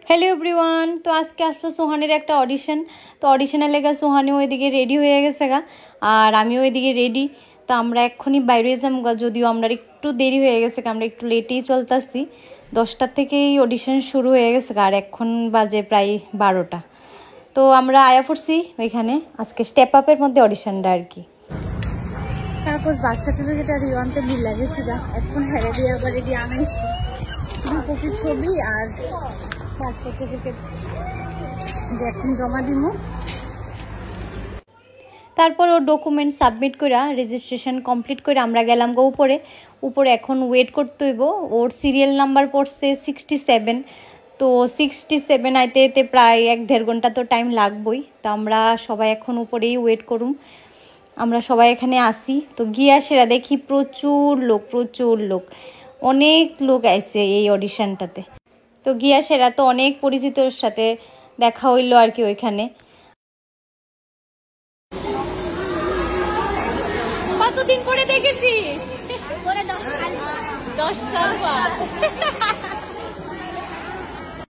Hello everyone, তো আজকে আসলো সোহানের একটা অডিশন। তো অডিশনের লেগে সোহানি ওইদিকে রেডি হয়ে গেছে গা, আর আমিও ওইদিকে রেডি। তো আমরা এক্ষুনি বাইরে যাম গা, যদিও আমরা একটু দেরি হয়ে গেছে, আমরা একটু লেটেই চলতেছি। 10টার থেকেই অডিশন শুরু হয়ে গেছে গা, আর এখন বাজে প্রায় 12টা। তো আমরা আয়া পড়ছি ওইখানে, আজকে স্টেপ আপের মধ্যে অডিশনটা আর কি। তারপর বার্থ সার্টিফিকেট আর ইউয়ানতে বিল লাগেছি গা, এখন হেরে দিয়ে আবার রেডি আনাইছি 2 কপি ছবি আর বার্থ সার্টিফিকেট এখন জমা দিব। তারপর ওর ডকুমেন্ট সাবমিট করে রেজিস্ট্রেশন কমপ্লিট করে আমরা গেলাম গো উপরে এখন ওয়েট করতে হইব। ওর সিরিয়াল নাম্বার পড়ছে 67। তো 67 আইতে এতে প্রায় 1-1.5 ঘন্টা তো টাইম লাগবই। তো আমরা সবাই এখন উপরেই ওয়েট করুম। আমরা সবাই এখানে আসি, তো গিয়া সেরা দেখি প্রচুর লোক, অনেক লোক আইছে এই অডিশনটাতে। তো গিয়া সেরা তো অনেক পরিচিতর সাথে দেখা হইলো আর কি ওইখানে। কতদিন পরে দেখেছিস? 10 সাল